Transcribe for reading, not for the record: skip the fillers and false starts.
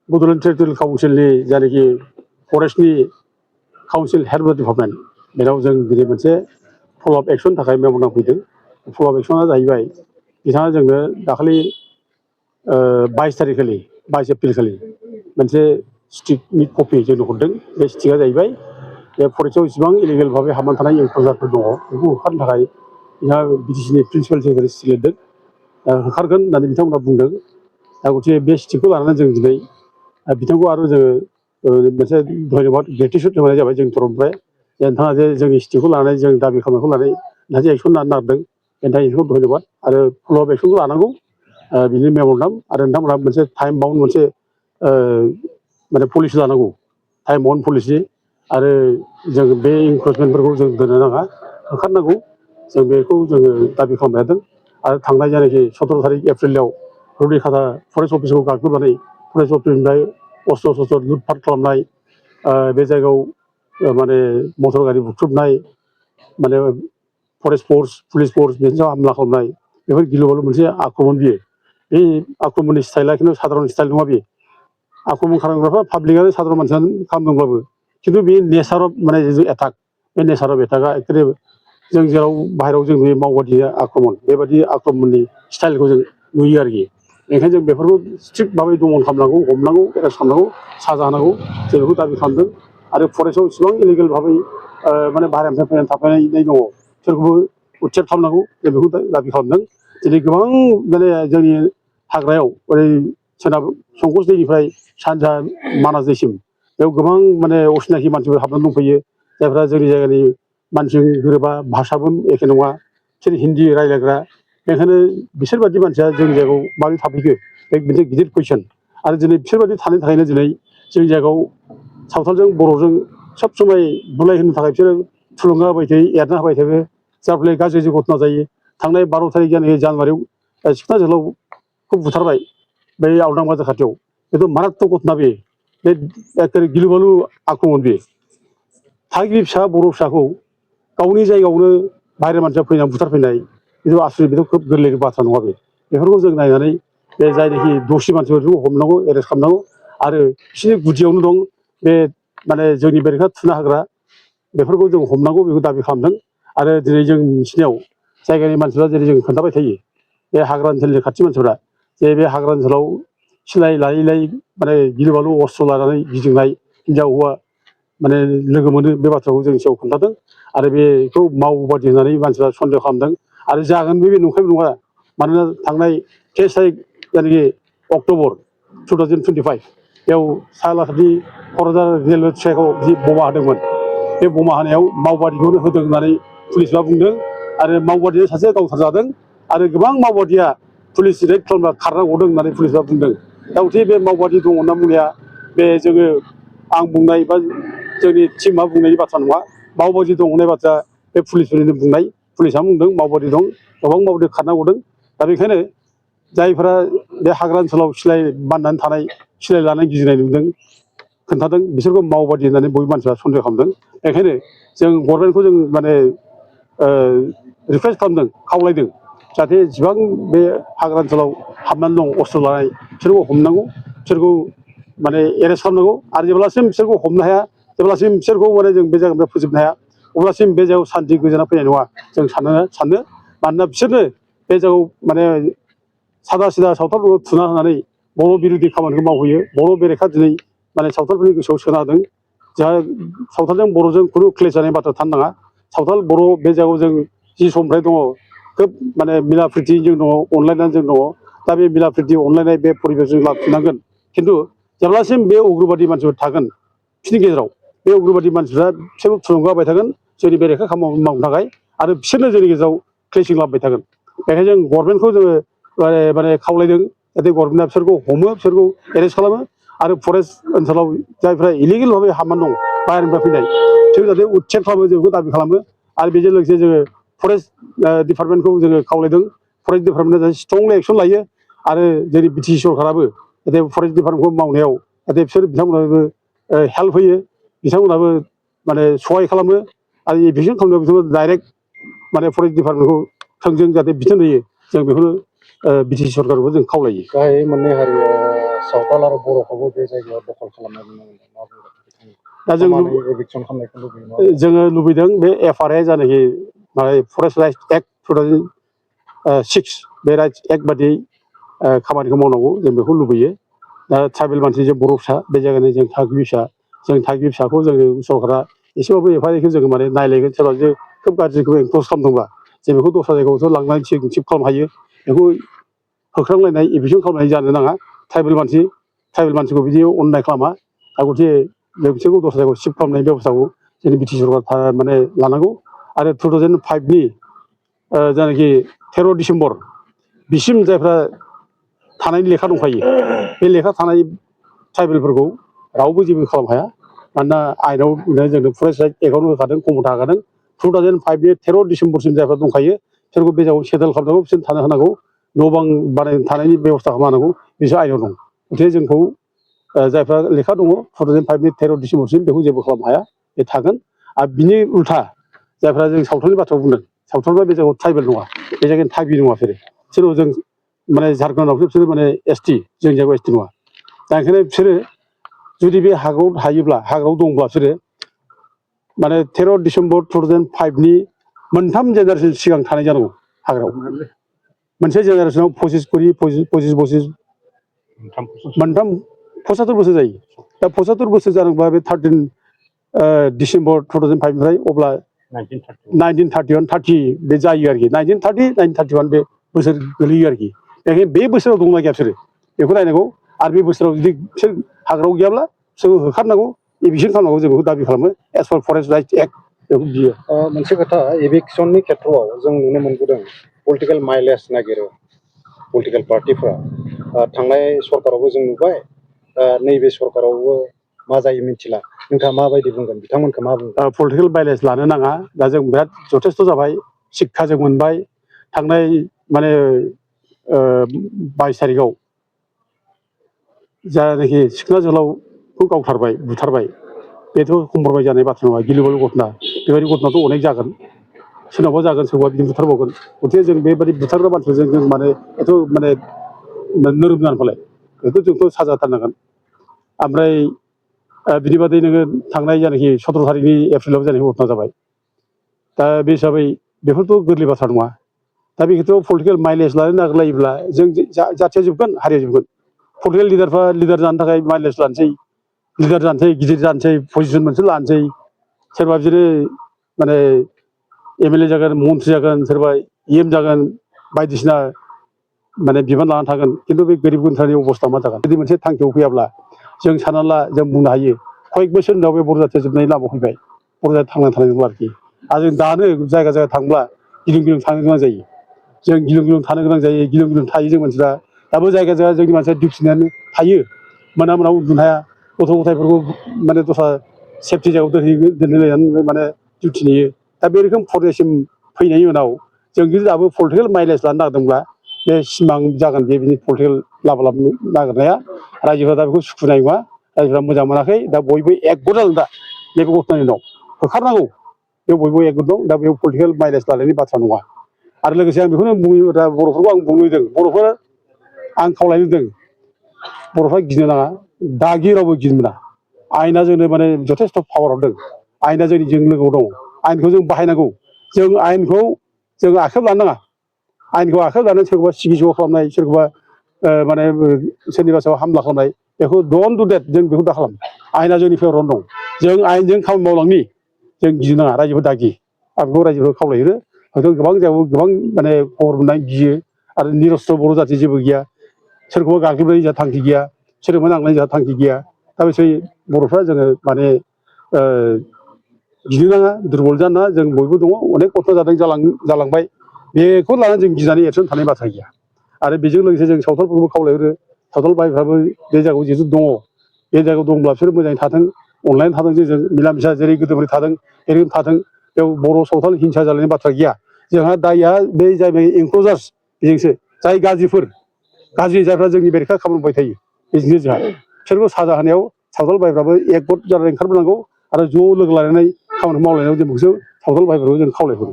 Bodoland territorial काउन्सिलनि जायनाखि फरेस्टनि council head of department बेनाव जों दिनै मोनसे फल' आप एक्सन थाखाय मेम'रेन्डाम फैदों। फल' आप एक्सना जाहैबाय बिथाङा जोंनो दाखालि 22 तारिखखालि 22 एप्रिल खालि मोनसे स्टिकनि कपि जोंनो हरदों। बे स्टिकआ जाहैबाय बे फरेस्टआव इसेबां इलिगेल भाबै हाबनानै थानाय एनक्ल'जारफोर दङ बेखौ होखारनो थाखाय बिथाङा बिटिसिनि प्रिन्सिपाल सेक्रेटारि लिरदों होखारगोन होननानै बिथांमोना बुंदों। दा गथिखे बे स्टिकखौ लानानै जों दिनै बिथांखौ आरो जोङो मोनसे धन्यबाद ग्रेटिटिउड होनाय जाबाय जोंनि तरफनिफ्राय जे नोंथाङा जे जोंनि स्टिकखौ लानानै जों दाबि खालामनायखौ लानानै नोंथाङा जे एक्सन लानो नागिरदों बेनि थाखाय नोंथांखौ धन्यबाद आरो फल' आप एक्सनखौ लानांगौ बिनि मेम'रेन्डाम आरो नोंथांमोनहा मोनसे टाइम बाउन्ड मोनसे माने पलिसि लानांगौ टाइम बाउन्ड पलिसि आरो जों बे इनक्रोचमेन्टफोरखौ जों दोननो नाङा होखारनांगौ जों बेखौ जोङो दाबि खालामबाय थादों। आरो थांनाय जायनाखि 17 तारिख एप्रिलाव रुनिखाता फरेस्ट अफिसखौ गाग्लोबनानै फरेस्ट अफिसनिफ्राय अस्त्र शस्त्र लुटपाट खालामनाय बे जायगायाव माने मटर गारि बुख्रुबनाय माने फरेस्ट फोर्स पुलिस फोर्स बेनि सायाव हामला खालामनाय बेफोर गिलु-बालु मोनसे आक्रमण बियो। बे आक्रमणनि स्टाइला खिन्थु साधारन स्टाइल नङा बे। आक्रमण खालामग्राफ्रा पाब्लिकआनो साधारन मानसियानो खालामदोंब्लाबो खिन्थु बे नेचार अफ माने जिथु एटाक बे नेचार अफ एटाकआ एक्चुलि जों जेराव बाहेरायाव जों नुयो मावबादि आक्रमण बेबादि आक्रमणनि स्टाइलखौ जों नुयो आरोखि। ओंखायनो जों बेफोरखौ स्ट्रिक्ट भाबै दमन खालामनांगौ हमनांगौ एरेस्ट खालामनांगौ साजा होनांगौ जों बेखौ दाबि खालामदों। आरो फरेस्टआव इसेबां इलिगेल भाबै माने बाहेरानिफ्राय फैनानै थाफैनाय दङ सोरखौबो उच्चेद खालामनांगौ जों बेखौ दाबि खालामदों। दिनै गोबां माने जोंनि हाग्रायाव ओरै सोनाब संकस दैनिफ्राय सानजा मानास दैसिम बेयाव गोबां माने असिनाखि मानसिफोर हाबनानै दंफैयो जायफ्रा जोंनि जायगानि मानसिजों गोरोबा भाषाबो एखे नङा बिसोर हिन्दी रायज्लायग्रा बेनिखायनो बिसोरबादि मानसिया जोंनि जायगायाव माबोरै थाफैखो बे मोनसे गिदिर कुइसन। आरो दिनै बिसोरबादि थानायनि थाखायनो दिनै जोंनि जायगायाव सावथालजों बर'जों सब समाय बुलाय होनो थाखाय बिसोरो थुलुंगा होबाय थायो एरना होबाय थायो जार फले गाज्रि गाज्रि घटना जायो। थांनाय 12 तारिख जानुवारियाव सिखोना जोहोलावखौ बुथारबाय बै आवदां बाजार खाथियाव बेथ' मारात्मक घटना बे एखे गिलु-बालु आक्रमण बे थागिबि फिसा बर' फिसाखौ गावनि जायगायावनो बाहेरा मानसिया फैनानै बुथारफैनाय बेथ' आसरित बेथ' खोब गोरलै बाथ्रा नङा बे। बेफोरखौ जों नायनानै बे जायनाखि दसि मानसिफोरखौ हमनांगौ एरेस्ट खालामनांगौ आरो बिसोरनि गुदियावनो दं बे माने जोंनि बेरेखा थुना होग्रा बेफोरखौ जों हमनांगौ बेखौ दाबि खालामदों। आरो दिनै जों मिथिनायाव जायगानि मानसिफ्रा जेरै जों खोन्थाबाय थायो बे हाग्रा ओनसोलनि खाथि मानसिफ्रा जे बे हाग्रा ओनसोलाव सिलाय लायै लायै माने गिलु-बालु अस्त्र लानानै गिदिंनाय हिनजाव हौवा माने लोगो मोनो बे बाथ्राखौ जोंनि सिगाङाव खोन्थादों। आरो बेखौ मावबादि होननानै मानसिफ्रा सन्देह खालामदों आरो जागोनबो बे नंखायबो नङा। मानोना थांनाय 23 तारिख जायनाखि अक्ट'बर 2025 बेयाव सालाकाटि क'क्राझार रेलवे ट्रेकआव जि बमा होदोंमोन बे बमा होनायाव मावबादिखौनो होदों होननानै पुलिसआ बुंदों आरो मावबादिया सासे गावथारजादों आरो गोबां मावबादिया पुलिस रेड खालामना खारना गदों होननानै पुलिसआ बुंदों। दा गथिखे बे मावबादि दङ होनना बुंनाया बे जोङो आं बुंनाय बा जोंनि टिमआ बुंनायनि बाथ्रा नङा मावबादि दं होननाय बाथ्रा बे पुलिसफोरनिनो बुंनाय पुलिसआ बुंदों मावबादि दं गोबां मावबादि खारना गदों। दा बेखायनो जायफोरा बे हाग्रा ओनसोलाव सिलाय बाननानै थानाय सिलाय लानाय गिदिंनाय नुदों खोन्थादों बिसोरखौ मावबादि होननानै बयबो मानसिफ्रा सन्देह खालामदों। बेखायनो जों गभर्नमेन्टखौ जों माने रिकुवेस्ट खालामदों खावलायदों जाहाथे जेसेबां बे हाग्रा ओनसोलाव हाबनानै दं अस्त्र लानाय बिसोरखौ हमनांगौ बिसोरखौ माने एरेस्ट खालामनांगौ आरो जेब्लासिम बिसोरखौ हमनो हाया जेब्लासिम बिसोरखौ माने जों बे जायगानिफ्राय फोजोबनो हाया अब्लासिम बे जायगायाव सान्थि गोजोना फैनाय नङा जों सानो मानोना बिसोरनो बे जायगायाव माने सादा सिदा सावथालफोरखौ थुना होनानै बर' बिरोधि खामानिखौ मावहैयो बर' बेरेखा दिनै माने सावथालफोरनि गोसोआव सोना होदों जोंहा सावथालजों बर'जों खुनु क्लेश जानाय बाथ्रा थानो नाङा। सावथाल बर' बे जायगायाव जों जि समनिफ्राय दङ खोब माने मिला प्रिति जों दङ अनलायनानै जों दङ। दा बे मिला प्रिति अनलायनाय बे परिबेस जों लाखिनांगोन खिन्थु जेब्लासिम बे उग्रबादि मानसिफोर थागोन बिसोरनि गेजेराव बे उग्रबादि मानसिफ्रा बिसोरखौ थुलुंगा होबाय थागोन जोंनि बेरेखा खामानि मावनो थाखाय आरो बिसोरनो जोंनि गेजेराव क्लेसिं लाबोबाय थागोन। बेखायनो जों गभर्नमेन्टखौ जोङो माने खावलायदों जाहाथे गभर्नमेन्टआ बिसोरखौ हमो बिसोरखौ एरेस्ट खालामो आरो फरेस्ट ओनसोलाव जायफ्रा इलिगेल भाबै हाबनानै दं बाहेरनिफ्राय फैनाय बिसोर जाहाथे उच्चेद खालामो जों बेखौ दाबि खालामो। आरो बेजों लोगोसे जोङो फरेस्ट डिपार्टमेन्टखौ जोङो खावलायदों फरेस्ट डिपार्टमेन्टआ जाहाथे स्ट्रंलि एक्सन लायो आरो जोंनि बि टि सि सरकाराबो जाहाथे फरेस्ट डिपार्टमेन्टखौ मावनायाव जाहाथे बिसोर बिथांमोनाबो हेल्प होयो बिथांमोनाबो माने सहाय खालामो आरो इभिकसन खालामनायाव बिथांमोना डाइरेक्ट माने फरेस्ट डिपार्टमेन्टखौ थोंजों जाहाथे बिथोन होयो जों बेखौनो बि टि सि सरकारखौ जों खावलायो। गाहाय मोननै हारिया सावथाल आरो बर'खौबो बे जायगायाव दखल खालामनाय नुनो मोनदों मा बुंगोन दा एभिक्सन खालामनायखौ लुबैयो जोङो लुबैदों बे FRA जानाखि माने फरेस्ट राइट्स एक्ट 2006 बे राइट्स एक्ट बादियै खामानिखौ मावनांगौ जों बेखौ लुबैयो दा ट्राइबेल मानसि जे बर' फिसा बे जायगानि जों थागिबि फिसा जों थागिबि फिसाखौ जोङो सरकारा एसेबाबो एफा एनैखौ जोङो माने नायलायगोन सोरबा जे खोब गाज्रिखौ एनक्ल'ज खालामदोंबा जों बेखौ दस्रा जायगायावसो लांनानै थिग खालामनो हायो बेखौ होख्रांलायनाय एभिक्सन खालामनाय जानो नाङा ट्राइबेल मानसिखौ बिदि अननाय खालामा दा गथिखे जों बिसोरखौ दस्रा जायगायाव शिफ्ट खालामनायनि बेब'स्थाखौ जोंनि बिटि सरकार माने लानांगौ आरो 2005नि जायनाखि 13 डिसेम्बर बिसिम जायफ्रा थानायनि लेखा दंखायो बे लेखा थानाय ट्राइबेलफोरखौ रावबो जेबो खालामनो हाया मानोना आयेनाव जोंनो फरेस्ट राइट एक्टआवनो होखादों कमथा होखादों 2005नि 13 डिसेम्बरसिम जायफ्रा दंखायो बिसोरखौ बे जायगायाव सेटेल खालामनांगौ बिसोर थानो होनांगौ न' बां बानायनो थानायनि बेब'स्था खालामनांगौ बिसोर आयेनाव दं गथिखे जोंखौ जायफ्रा लेखा दङ 2005नि 13 डिसेम्बरसिम बेखौ जेबो खालामनो हाया बे थागोन आरो बिनि उल्था जायफ्रा जों सावथालनि बाथ्राखौ बुंदों सावथालफ्रा बे जायगायाव ट्राइबेल नङा बे जायगानि थागिबि नङा बिसोरो जों माने झारखन्डआवसो बिसोरो माने ST जोंनि जायगायाव ST नङा दा ओंखायनो बिसोरो जुदि बे हाग्रायाव थायोब्ला हाग्रायाव दंब्ला बिसोरो माने 13 डिसेम्बर 2005नि मोनथाम जेनेरेसन सिगां थानाय जानांगौ हाग्रायाव मोनसे जेनेरेसनाव 25 मोनथाम 75 बोसोर जायो दा 75 बोसोर जादोंबा बे 13 डिसेम्बर 2005निफ्राय अब्ला 1931 30 बे जायो आरोखि 1930 1931 बे बोसोर गोलैयो आरोखि बेखायनो बे बोसोराव दंना गैया बिसोरो बेखौ नायनांगौ आरो बे बोसोराव जुदि बिसोर हाग्रायाव गैयाब्ला बिसोरखौ होखारनांगौ एभिक्सन खालामनांगौ जों बेखौ दाबि खालामो एस पार फरेस्ट राइट्स एक्ट बेखौ बियो मोनसे खोथा एभिक्सननि खेथ्रआव जों नुनो मोनबोदों पलिटिकेल माइलेज नागिरो पलिटिकेल पार्टिफ्रा थांनाय सरकारावबो जों नुबाय नैबे सरकारावबो मा जायो मिथिला नोंथाङा माबायदि बुंगोन बिथांमोनखौ मा बुंगोन पलिटिकेल माइलेज लानो नाङा दा जों बिराद जथेस्थ' जाबाय शिक्षा जों मोनबाय थांनाय माने 22 तारिखआव जानाखि सिखोना जोहोलावखौ गावथारबाय बुथारबाय बेथ' कम्प्रमाइज जानाय बाथ्रा नङा गिलुबालु घटना बेबायदि घटनाथ' अनेक जागोन सोरनावबा जागोन सोरबा बिदिनो बुथारबावगोन गथिखे जों बेबायदि बुथारग्रा मानसिजों जों माने एथ' माने नोरोम जानोफालाय बेखौ जोंथ' साजा होथारनांगोन ओमफ्राय बिनि बादै नोङो थांनाय जानाखि 17 तारिखनि एप्रिलाव जानाय घटना जाबाय दा बे हिसाबै बेफोरथ' गोरलै बाथ्रा नङा दा बेखौथ' पलिटिकेल माइलेज लानो नागिरलायोब्ला जों जाथिया जोबगोन हारिया जोबगोन पलिटिकेल लिडारफ्रा लिडार जानो थाखाय माइलेज लानोसै लिडार जानोसै गिदिर जानोसै पजिसन मोनसे लानोसै सोरबा बिदिनो माने MLA जागोन मन्थ्रि जागोन सोरबा EM जागोन बायदिसिना माने बिबान लानानै थागोन खिन्थु बे गोरिब गुन्द्रानि अबस्था मा जागोन जुदि मोनसे थांखियाव फैयाब्ला जों सानना ला जों बुंनो हायो कयेक बोसोरनि उनाव बे बर' जाथिया जोबनायनि लामायाव फैबाय बर' जाथिया थांनानै थानाय नंला आरोखि आरो जों दानो जायगा जायगा थांब्ला गिलुं गिलुं थानो गोनां जायो जों गिलुं गिलुं थानो गोनां जायो गिलुं गिलुं थायो जों मानसिफ्रा दाबो जायगा जायगा जोंनि मानसिया डिउटिनानै थायो मोना मोना उन्दुनो हाया गथ' गथायफोरखौ माने दस्रा सेफटि जायगायाव दोनहैलायनानै माने डिउटि नेयो दा बे रोखोम फरदेसिम फैनायनि उनाव जों जुदि दाबो पलिटिकेल माइलेज लानो नागिरदोंब्ला बे सिमां जागोन बे बिनि पलिटिकेल लाबा नागिरनाया रायजोफ्रा दा बेखौ सुखुनाय नङा रायजोफ्रा मोजां मोनाखै दा बयबो एकगट जादों दा नैबे घटनानि उनाव होखारनांगौ बे बयबो एकगट दं दा बेयाव पलिटिकेल माइलेज लानायनि बाथ्रा नङा आरो लोगोसे आं बेखौनो बुङो दा बर'फोरखौ आं बुंनोदों बर'फोरा आं खावलायनोदों बर'फ्रा गिनो नाङा दागि रावबो गिनो मोना आयेना जोंनो माने जथेस्थ' पावार हरदों आयेना जों लोगोआव दं आयेनखौ जों बाहायनांगौ जों आयेनखौ जों आखायाव लानो नाङा आयेनखौ आखायाव लानानै सोरखौबा सिगि सग' खालामनाय सोरखौबा माने सोरनिबा सायाव हामला खालामनाय बेखौ डन्ट डु देट जों बेखौ दा खालाम आयेना जोंनि फेभरावनो दं जों आयेनजों खामानि मावलांनि जों गिनो नाङा रायजोफोर दागि आं बेखौ रायजोफोरखौ खावलायहरो हयथ' गोबां जायगायाव गोबां माने खबर मोननाय गियो आरो निरस्त्र बर' जाथि जेबो गैया सोरखौबा गाग्लोबनायनि जोंहा थांखि गैया सोरखौबा नांनायनि जोंहा थांखि गैया दा बिसोर बर'फ्रा जोङो माने गिनो नाङा दुरबल जानो नाङा जों बयबो दङ अनेक खस्थ' जादों जालांबाय बेखौ लानानै जों गिनानै एक्सन थानाय बाथ्रा गैया आरो बेजों लोगोसे जों सावथालफोरखौ खावलायहरो सावथाल भाइफ्राबो बे जायगायाव जिहेतु दङ बे जायगायाव दंब्ला बिसोर मोजाङै थाथों अनलायना थाथों जों मिला मिसा जेरै गोदोनिफ्राय थादों एरैनो थाथों बेयाव बर' सावथाल हिंसा जालायनाय बाथ्रा गैया जोंहा दायआ बे जाहैबाय एनक्ल'जार्स बेजोंसो जाय गाज्रिफोर गाज्रि जायफ्रा जोंनि बेरेखा खामानि मावबाय थायो बेजोंनो जोंहा बिसोरखौ साजा होनायाव सावथाल भाइफ्राबो एकगट जानानै ओंखारबोनांगौ आरो ज' लोगो लानानै खामानि मावलायनायाव जों बिसोर सावथाल भाइफोरखौ जों खावलायहरो